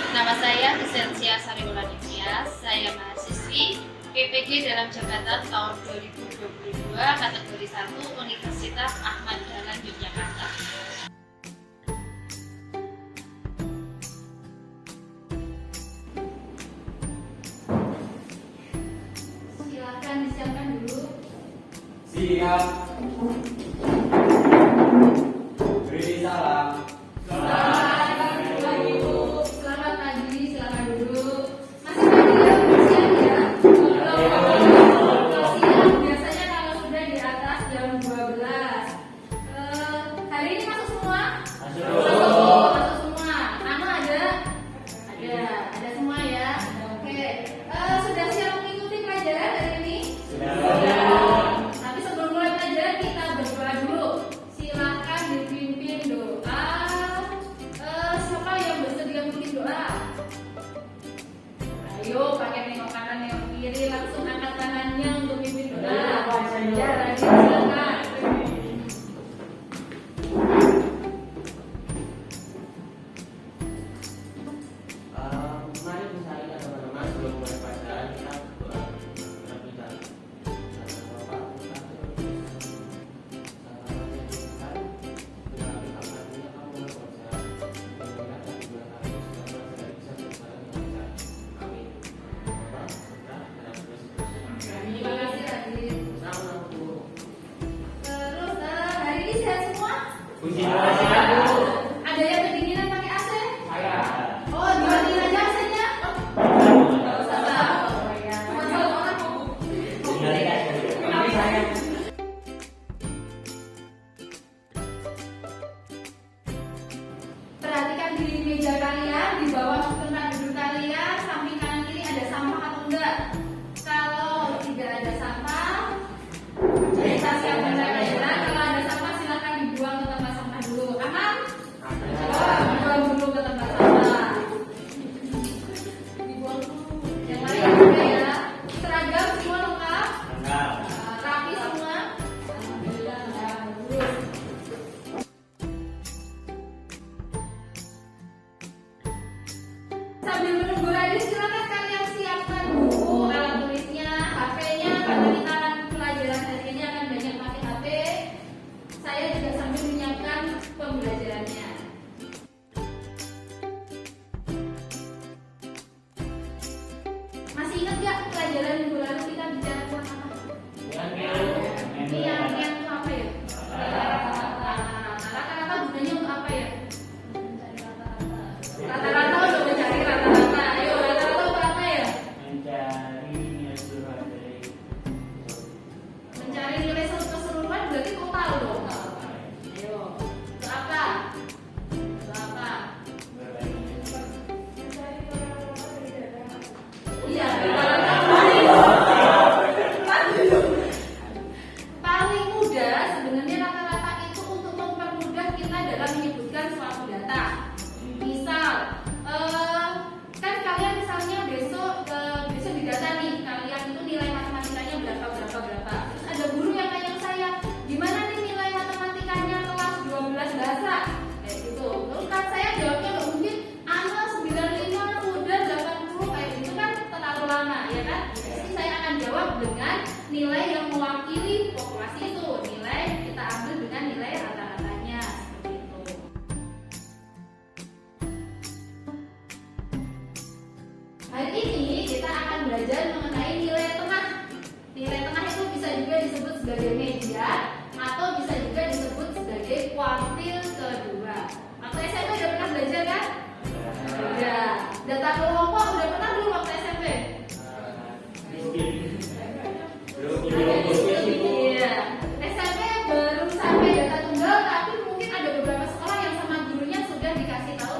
Nama saya Visensia Sariwulan Ilyas, saya mahasiswi PPG dalam jabatan tahun 2022 kategori 1 Universitas Ahmad Dahlan Yogyakarta. Silakan disiapkan dulu. Siap. Beri salam. Ayo pakai nengok kanan nengok kiri, langsung angkat tangannya untuk pimpin doa. Ya, silakan. Mari misalnya teman-teman sebelum mulai pelajaran kita berdoa terlebih dahulu. Ada yang kedinginan pakai AC? Saya. Oh, dimatiin aja AC-nya. Nggak usah tahu. Masalah orang perhatikan di meja kalian, di bawah tempat duduk kalian, samping kanan kiri ada sampah atau enggak? Kalau tidak ada sampah, kita siapkan pelajaran. Kalau ada sampah silakan dibuang ke tempat sampah dulu. Aman? Dibuang dulu ke tempat sampah. Dibuang dulu. Yang lain juga ya. Seragam semua lengkap? Rapi semua? Alhamdulillah, bagus. Sambil menunggu Radit, silakan kalian siapkan buku, alat tulisnya, HP-nya, karena kita akan pelajaran hari ini akan banyak pakai HP. Saya juga sambil menyiapkan pembelajarannya. Masih ingat nggak pelajaran minggu lalu kita bicara tentang apa? Yang itu apa ya? Rata-rata gunanya untuk apa ya? Rata-rata untuk mencari rata-rata. Ayo, rata-rata untuk apa ya? Mencari nilai keseluruhan berarti total dong. Ayo, untuk apa? Untuk apa? Iya, rata-rata paling mudah sebenarnya rata-rata itu untuk mempermudah kita dalam menyebutkan suatu data. Misal, kan kalian misalnya besok di data nih, kalian itu nilai matematikanya berapa. Terus ada guru yang nanya ke saya, gimana nih nilai matematikanya kelas 12 bahasa? Kayak gitu. Terus kan saya jawabnya nggak mungkin, angka 95 udah 80 kayak gitu kan terlalu lama, ya kan? Jadi saya akan jawab dengan nilai yang mewakili populasi itu. Nilai kita ambil dengan nilai rata-ratanya seperti itu. Hari ini kita akan belajar mengenai nilai tengah. Nilai tengah itu bisa juga disebut sebagai median atau bisa juga disebut sebagai kuartil kedua. Waktu SMP udah pernah belajar kan? Udah. Data kelompok udah pernah belum waktu SMP? Iya. SMP baru sampai data tunggal, tapi mungkin ada beberapa sekolah yang sama gurunya sudah dikasih tahu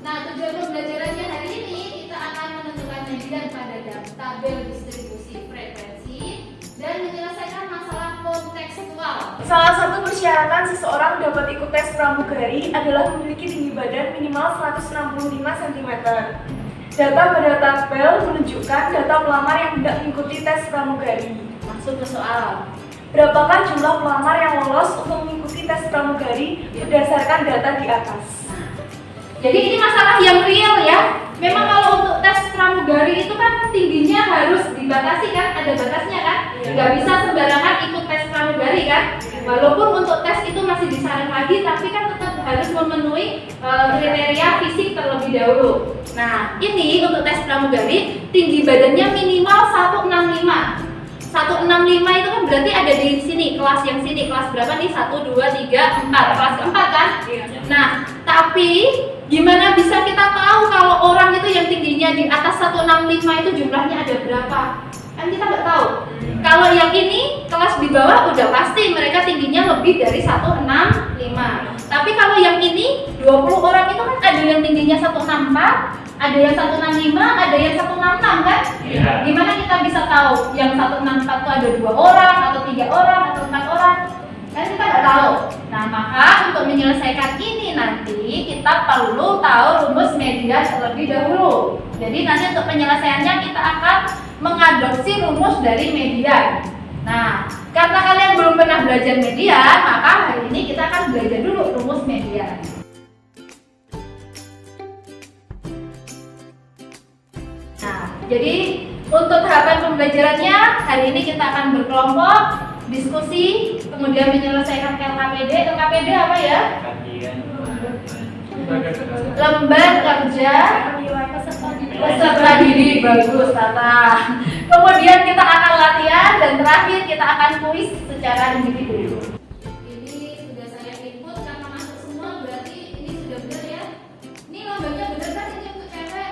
Nah, tujuan pembelajarannya hari ini kita akan menentukan median pada tabel distribusi frekuensi dan menyelesaikan masalah kontekstual. Salah satu persyaratan seseorang dapat ikut tes pramugari adalah memiliki tinggi badan minimal 165 cm. Data pada tabel menunjukkan data pelamar yang hendak mengikuti tes pramugari. Masuk ke soal. Berapakah jumlah pelamar yang lolos untuk mengikuti tes pramugari berdasarkan data di atas? Jadi ini masalah yang real ya. Memang kalau untuk tes pramugari itu kan tingginya harus dibatasi kan, ada batasnya kan. Nggak bisa sembarangan ikut tes pramugari kan. Walaupun untuk tes itu masih disaring lagi, tapi kan tetap harus memenuhi kriteria fisik terlebih dahulu. Nah, ini untuk tes pramugari tinggi badannya minimal 165. 165 itu kan berarti ada di sini, kelas yang sini, kelas berapa nih? 1, 2, 3, 4, kelas keempat kan? Nah, tapi gimana bisa kita tahu kalau orang itu yang tingginya di atas 165 itu jumlahnya ada berapa? Kan kita nggak tahu. Kalau yang ini, kelas di bawah udah pasti mereka tingginya lebih dari 165. Tapi kalau yang ini, 20 orang itu kan ada yang tingginya 164, ada yang 165, ada yang 166 kan? Iya. Gimana kita bisa tahu yang 164 itu ada 2 orang, atau 3 orang, atau 4 orang? Kan kita nggak tahu. Nah, maka untuk menyelesaikan ini nanti kita perlu tahu rumus median terlebih dahulu. Jadi nanti untuk penyelesaiannya kita akan mengadopsi rumus dari median. Nah, karena kalian belum pernah belajar median, maka hari ini kita akan belajar dulu rumus median. Nah, jadi untuk tahapan pembelajarannya hari ini kita akan berkelompok, diskusi, kemudian menyelesaikan LKPD. LKPD apa ya? Lembar kerja peserta didik. Bagus, Tata. Kemudian kita akan latihan dan terakhir kita akan kuis secara individu. Ini sudah saya input karena masuk semua, berarti ini sudah benar ya. Ini lembarnya benar kan, ini untuk cewek?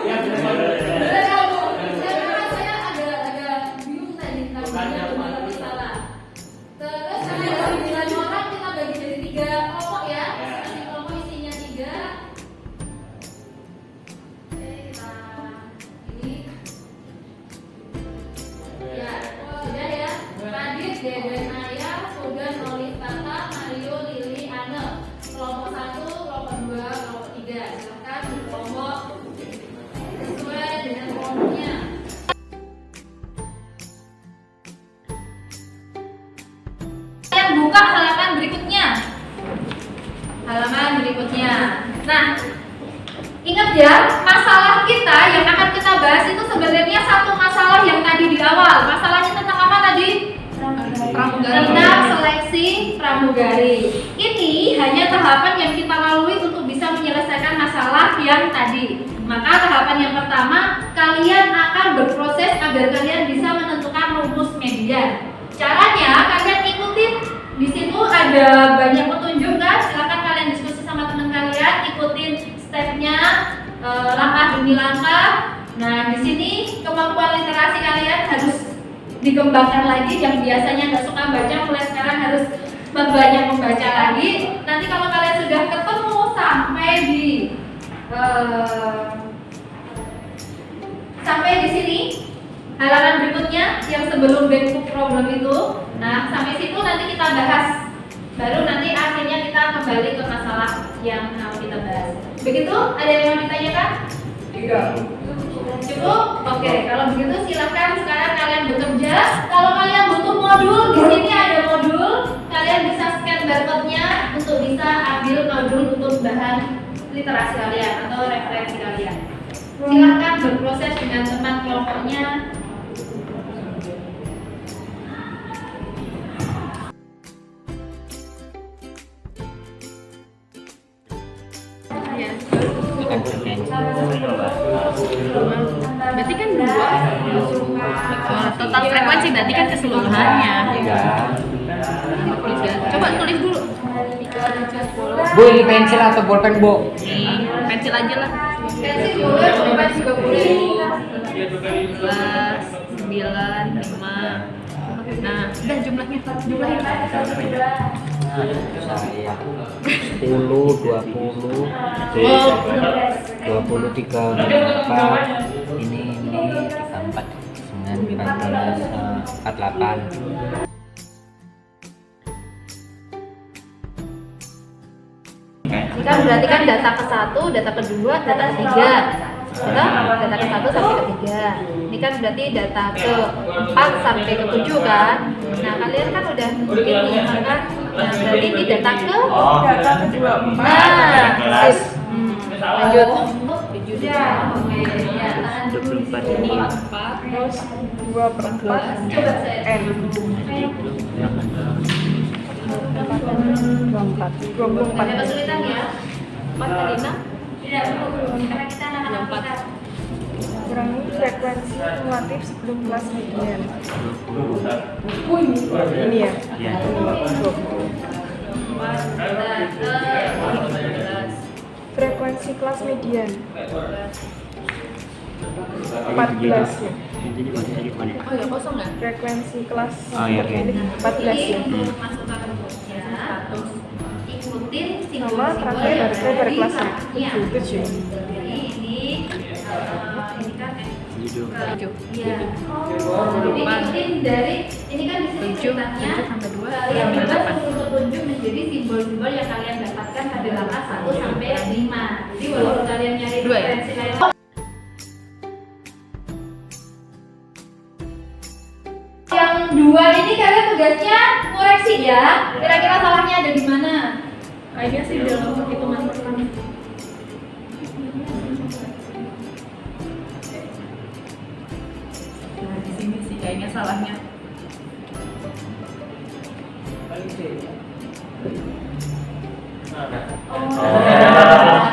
Ya, benar. Benar kamu. Karena saya agak bingung tadi lembarnya benar atau salah. Terus kami ada 9 orang, kita bagi jadi 3 kelompok ya. Masing-masing kelompok isinya 3. Oke, kita ini ya, sudah ya. Radit, Deden, Ayah, Sugan, Olive, Tata, Mario, Lili, Ane. Kelompok 1, kelompok 2, kelompok 3. Silakan di kelompok sesuai dengan kelompoknya. Kalian buka halaman berikutnya. Halaman berikutnya. Nah, ingat ya, masalah kita yang akan kita bahas itu sebenarnya satu masalah yang tadi di awal. Masalahnya tentang apa tadi? Tentang seleksi pramugari. Ini hanya tahapan yang kita lalui untuk bisa menyelesaikan masalah yang tadi. Maka tahapan yang pertama, kalian akan berproses agar kalian bisa menentukan rumus median. Caranya kalian ikutin. Di situ ada banyak petunjuk kan? Silakan kalian diskusi sama teman kalian, ikutin stepnya, langkah demi langkah. Nah, di sini kemampuan literasi kalian harus dikembangkan lagi. Yang biasanya nggak suka baca, mulai sekarang harus banyak membaca lagi. Nanti kalau kalian sudah ketemu sampai di sini halaman berikutnya yang sebelum backbook problem itu, nah sampai situ nanti kita bahas. Baru nanti akhirnya kita kembali ke masalah yang mau kita bahas. Begitu? Ada yang mau ditanyakan? Tidak. Cukup? Oke, kalau begitu silakan sekarang kalian bekerja. Kalau kalian butuh modul, di sini ada modul. Kalian bisa scan barcode-nya untuk bisa ambil modul untuk bahan literasi kalian atau referensi kalian. Silakan berproses dengan teman kelompoknya. Berarti kan 2 total frekuensi berarti kan keseluruhannya. Coba tulis dulu. Bu, ini pensil atau bolpen, Bu? Nih, pensil aja lah. Pensil boleh, pulpen juga boleh. 11, 9, 5. Nah, udah jumlahnya. Jumlahnya saya 10, 20, 23, 4, ini 34, 9, 14, 48. Ini kan berarti kan data ke-1, data kedua, data ketiga. Betul? Data ke-1 sampai ke-3. Ini kan berarti data ke-4 sampai ke-7 kan? Nah, kalian kan udah bikin nih, kan? Nah, berarti ini data ke Data kedua 4. Nah, Kelas. lanjut. Ya. 24 ini Terus 2/4 Coba saya. N. 24. Ada kesulitan ya? 4 kali 6 Tidak perlu, karena kita anak-anak kita. Kurangi frekuensi kumulatif sebelum kelas median. Ini ya. Frekuensi kelas median 14 ya. oh ya kosong nggak? Frekuensi kelas Oh, iya, iya. 14 ya. Untuk masukkan rumusnya, ikutin Nama terakhir lebar kelasnya Iya. 7. Jadi ini kan Iya. Jadi ikutin dari ini kan di sini 7 ceritanya sampai 2 kalian juga untuk tunjuk menjadi simbol-simbol yang kalian dapatkan pada langkah 1 sampai 5. Jadi walaupun kalian nyari Dua ya? referensi lain. Yang 2 ini kalian tugasnya koreksi ya. Kira-kira salahnya ada di mana? Kayaknya sih dalam perhitungan pertama. Nah, di sini sih kayaknya salahnya.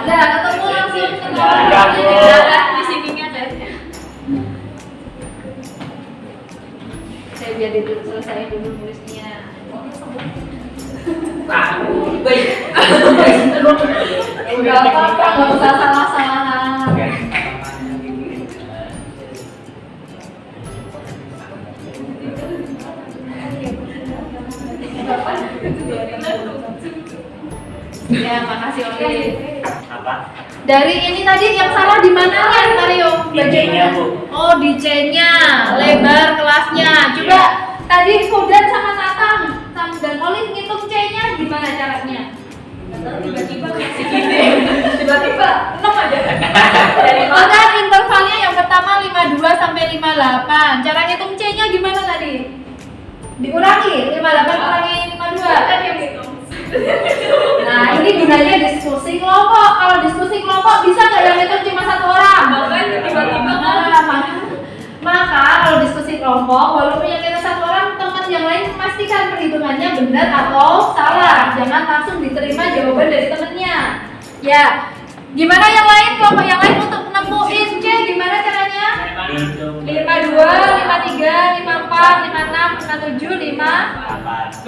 Nah, ketemu langsung Di sininya kayaknya. saya biar dulu selesai dulu nulisnya. Enggak apa-apa, nggak usah salah-salahan. Ya, makasih Oli. Apa? Dari ini tadi yang salah di mana kan Mario? Di C-nya, Bu. Oh, di C-nya, lebar kelasnya. Coba tadi Kodan sama Tatang dan Oli ngitung C-nya gimana caranya? Tiba-tiba kasih gini. Tiba-tiba 6 aja. Kan intervalnya yang pertama 52 sampai 58. Cara ngitung C-nya gimana tadi? Dikurangi 58 kurangi 52. Tadi yang ngitung. Nah, ini gunanya diskusi kelompok. Kalau diskusi kelompok bisa nggak yang itu cuma satu orang? Tiba-tiba maka kalau diskusi kelompok, walaupun yang itu satu orang, teman yang lain memastikan perhitungannya benar atau salah. Jangan langsung diterima jawaban dari temennya. Ya, gimana yang lain? Kelompok yang lain untuk nemuin C gimana caranya? 52, 53, 54, 56, 57, 5 52,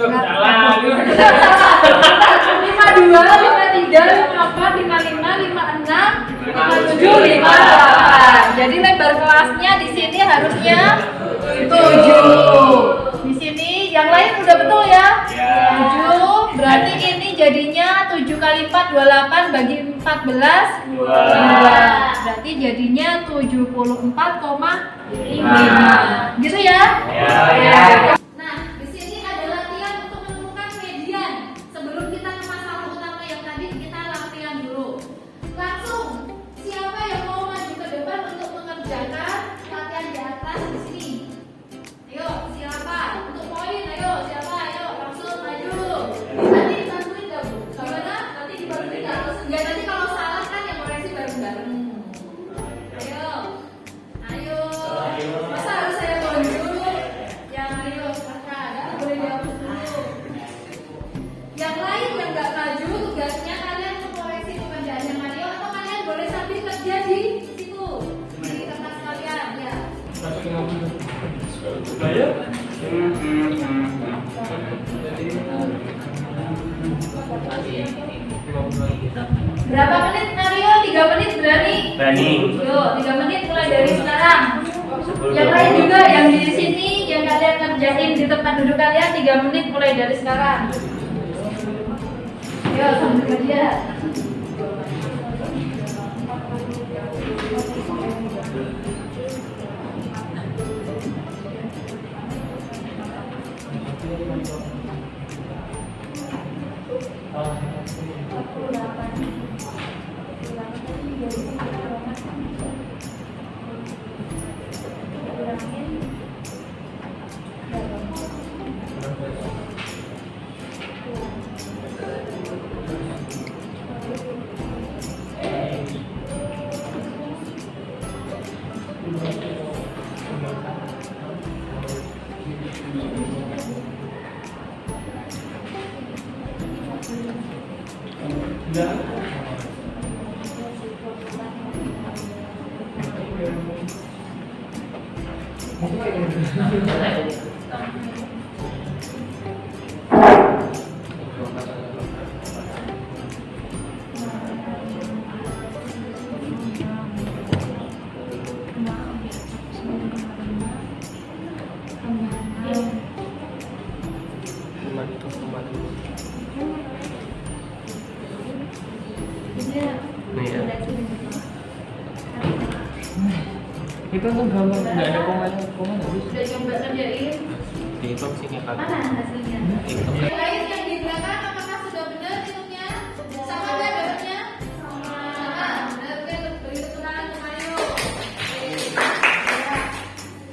53, 54, 55, 56 57, 5 8. Jadi lebar kelasnya di sini harusnya 7. Di sini yang lain udah betul ya? 7. Berarti ini jadinya 7 kali 4 28 bagi 14 2. Berarti jadinya 74,5. Gitu ya? Ya. Nah, di sini ada latihan untuk menemukan median. Sebelum kita ke masalah utama yang tadi, kita latihan dulu. Langsung, siapa yang mau maju ke depan untuk mengerjakan latihan di atas di sini? Ayo, siapa? Untuk poin, ayo, siapa? Ayo, langsung maju. Nanti dibantuin gak, Bu? Gimana? Nanti dibantuin gak? Ya, nanti kalau salah kan yang koreksi bareng-bareng. Ayo. Ayo. Masa harus saya poin dulu? Yang ayo, silakan. Boleh dihapus dulu. Yang lain yang nggak maju, tugasnya kalian mengoreksi pekerjaannya Mario atau kalian boleh sambil kerja di situ di kertas kalian ya. Berapa menit Mario? 3 menit berani? Berani. Yuk, 3 menit mulai dari sekarang. Yang lain juga yang di sini yang kalian kerjain di tempat duduk kalian 3 menit mulai dari sekarang. Ayo sambil kerja. Itu tuh gambar nggak ada komen habis. Udah coba kerjain. Dihitung sini kan. Mana hasilnya? Hitung. Yang lain yang di belakang apakah sudah benar hitungnya? Sama nggak dapatnya? Sama. Benar, oke, beri tepuk tangan untuk Mario. Oke.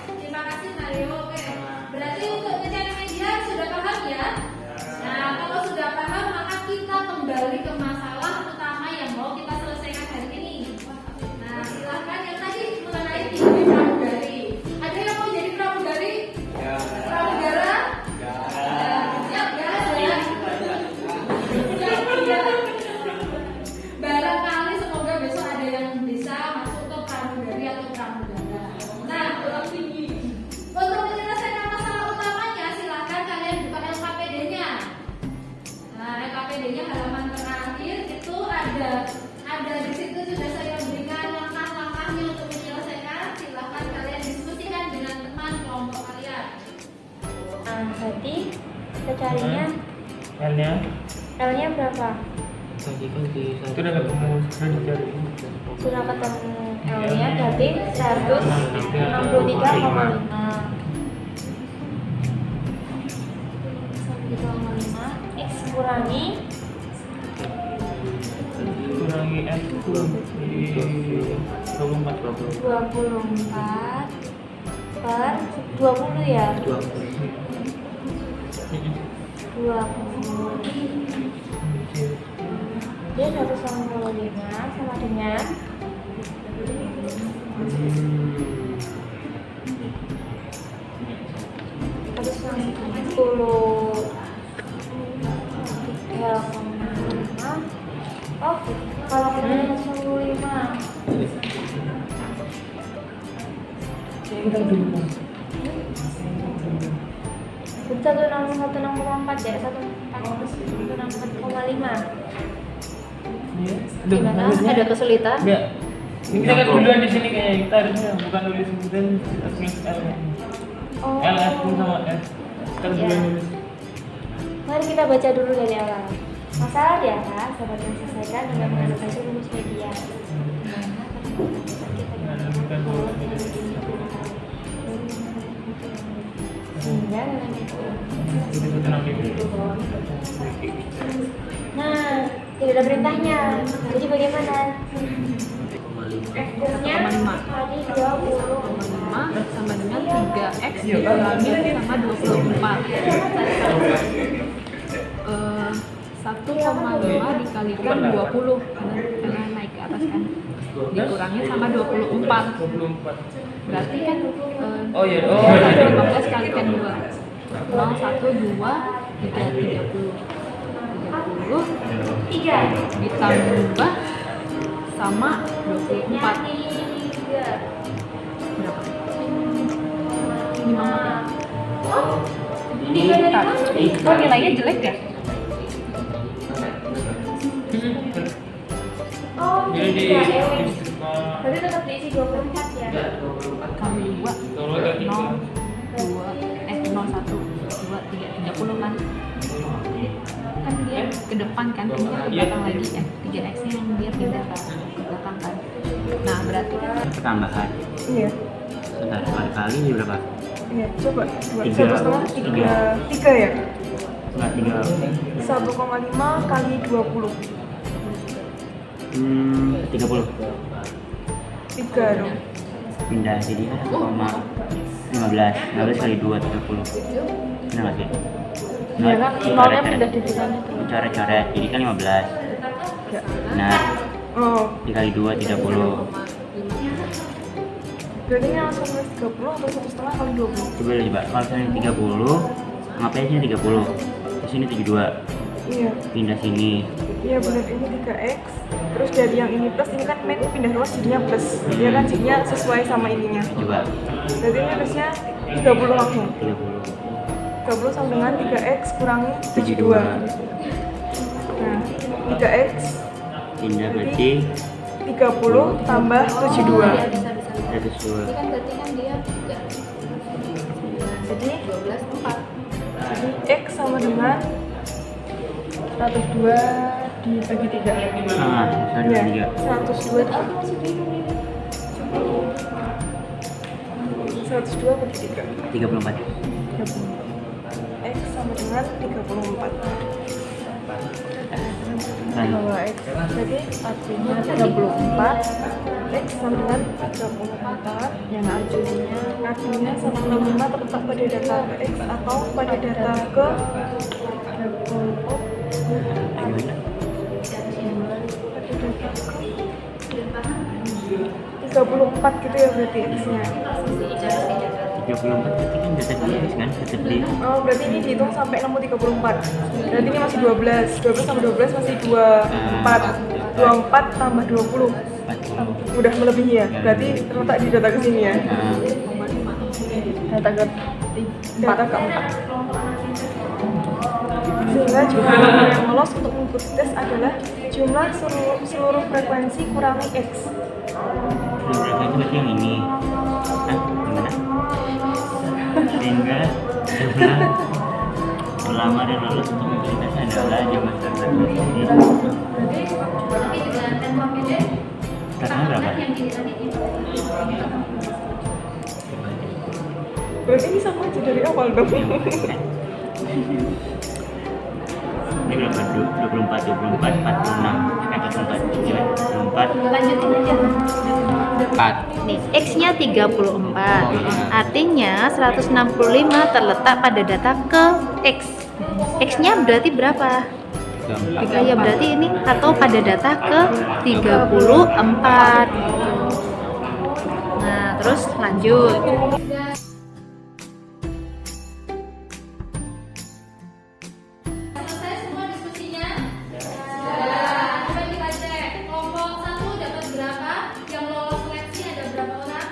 Terima kasih Mario. Oke. Berarti untuk mencari media sudah paham ya? Nah, kalau sudah paham maka kita kembali ke masalah utama yang mau kita selesaikan hari ini. Nah, silahkan yang tadi mengenai tinggi pramugari. Ada yang mau jadi pramugari? Pramugara? Siap ya? Barangkali semoga besok ada yang bisa masuk ke pramugari atau pramugara. Nah, untuk menyelesaikan masalah utamanya, silahkan kalian buka LKPD-nya. Nah, LKPD-nya halaman terakhir itu ada di situ sudah saya berikan langkah-langkahnya untuk menyelesaikan. Silahkan kalian diskusikan dengan teman kelompok kalian. Nah, berarti kita carinya L-nya L-nya berapa? tadi kan di itu udah ketemu sudah dicari. Sudah ketemu L-nya berarti 163,5 X kurangi F itu di 24 24 per 20 ya? 20 dia 195 sama dengan 160 oh kalau kita 195 kita dulu 164 ya 164,5 gimana? Ada kesulitan? Enggak. Ini kita kan duluan di sini kayaknya kita harusnya bukan nulis kemudian kita tulis L. Oh. L F sama F. Kita duluan nulis. Mari kita baca dulu dari awal. Masalah di atas dapat diselesaikan dengan mengadopsi rumus media. Sehingga dengan itu. Nah, tidak ada perintahnya. Jadi bagaimana? F-nya tadi 5 sama dengan 3x dikurangi sama 24. 1,5 dikalikan 20 karena naik ke atas kan, dikurangi sama 24. Berarti kan 15 kalikan 2 0, 1, 2, 3, 30 ditambah sama 24 berapa? Ini mama. Oh, nilainya jelek ya? Oh, Jadi iya, berarti tetap diisi 24 ya? Kami 2 0, 1, 2, 3, 30 kan? kan dia ke depan kan, ini kan ke belakang lagi ya. 3x nya yang dia pindah ke belakang kan. Nah berarti kan Tambahan. Iya. Sebentar, kali berapa? Iya, coba. Tiga. 3 ya? Enggak, 3. 1,5 kali 20. 30. 3 dong. Pindah jadi 1,15. 15 kali 2, 30. Benar nggak sih? iya kan nolnya pindah di belakangnya terus. Coret-coret, jadi kan 15. Nah, Oh, dikali 2, 30. berarti ini langsung 30 atau 1,5 kali 20? Coba, kalau misalnya 30, anggap aja sini 30. Di sini 72. Iya. Pindah sini. Iya benar, ini 3x. Terus dari yang ini plus, ini kan main pindah ruas jadinya plus. Dia kan jadinya sesuai sama ininya. Coba, Berarti ini plusnya 30 langsung. 30. 30 sama dengan 3x kurangi 72. Nah, 3x Pindah berarti 30 tambah 72. Iya bisa bisa. 102. Ini kan berarti kan dia 3. Jadi 12 4. Jadi X sama dengan 102 dibagi 3. Ah, Ya, 123. 102 bagi 3. 34. X sama dengan 34. Kan Bahwa X jadi artinya 34. X sama dengan 34. Yang artinya Artinya 165 terletak pada data ke X atau pada data ke 34 gitu ya berarti X-nya. 34 berarti kan data diri kan, data diri. Oh, berarti ini dihitung sampai nemu 34. Berarti ini masih 12. 12 sama 12 masih 24. 24 tambah 20. 40. Udah melebihi ya. Berarti terletak di data ke sini ya. Nah, Data keempat. Sehingga jumlah nomor yang lolos untuk mengikuti tes adalah jumlah seluruh frekuensi kurangi X. berarti itu berarti yang ini. Gimana? Sehingga jumlah pelamar yang lolos untuk mengikuti tes adalah jumlah frekuensi. Tapi dengan tempo pendek Katanya berapa? yang ini tadi itu. Berarti ini sama aja dari awal dong. Ini berapa? 24, 24, 46. 24. lanjutin aja. 4. Nih, X-nya 34. Artinya 165 terletak pada data ke X. X-nya berarti berapa? Ya berarti ini atau pada data ke 34. Nah, terus lanjut. Selesai semua diskusinya? Sudah. Coba kita cek. Kelompok 1 dapat berapa? Yang lolos seleksi ada berapa orang?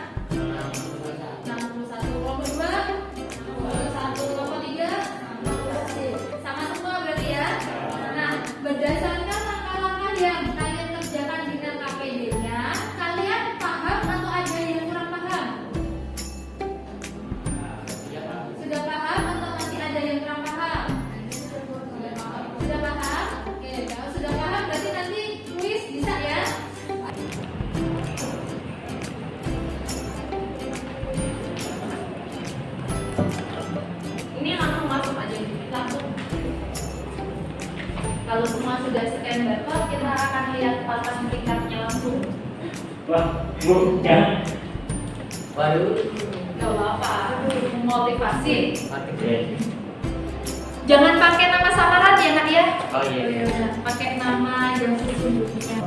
61. Kelompok 2? 61. Kelompok 3? Sama semua berarti ya? Nah, berdasarkan langkah-langkah yang kalian kerjakan dengan KPD-nya, kalian paham atau ada yang kurang paham? Sudah paham atau masih ada yang kurang paham? Sudah paham? Oke, kalau sudah paham berarti nanti kuis bisa ya? Ini langsung masuk aja, langsung. Kalau semua sudah scan barcode, kita akan lihat papan tingkatnya langsung. Wah, Bu, jangan. Baru Gak apa-apa, motivasi. Oke. Jangan pakai nama samaran ya nak ya. Oh iya. Pakai nama yang sesungguhnya.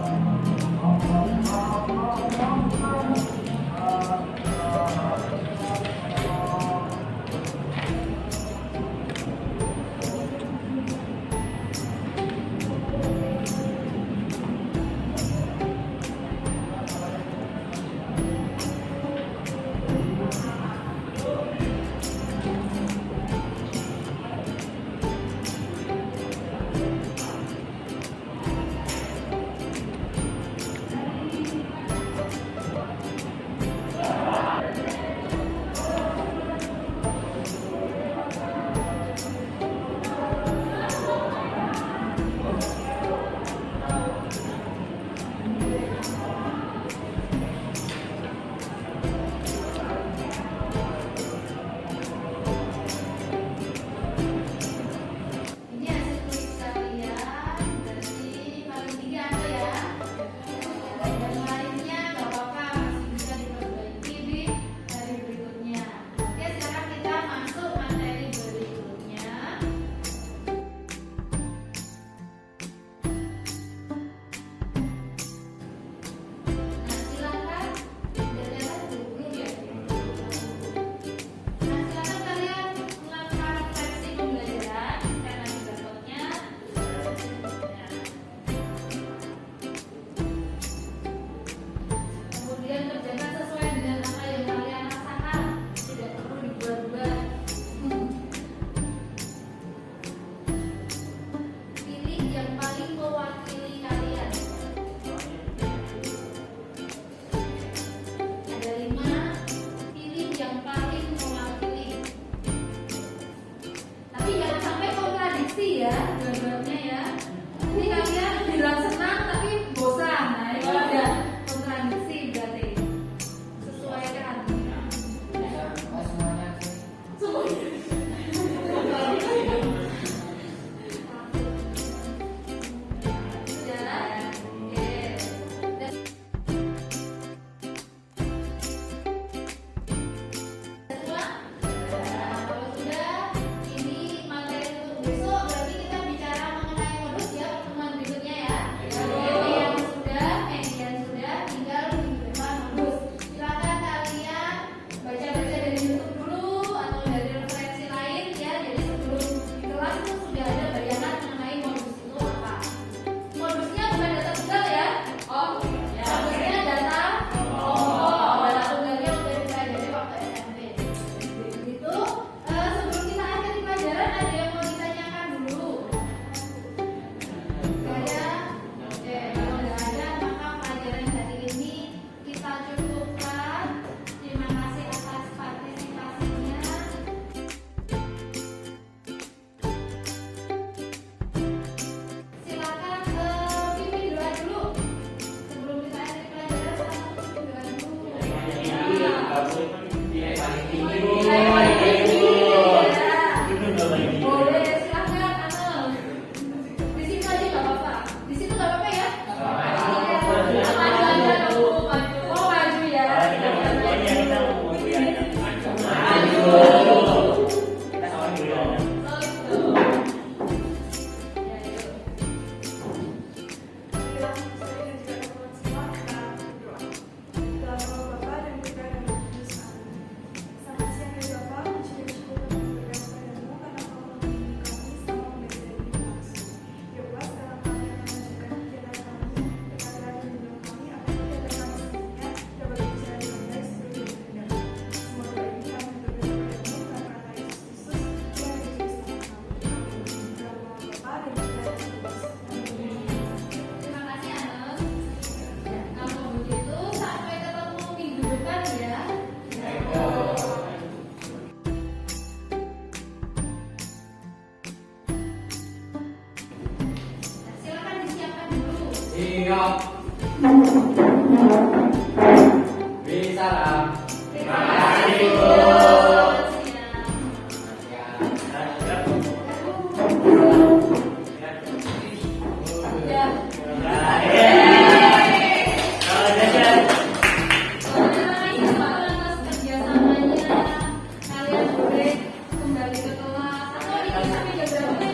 diagram ini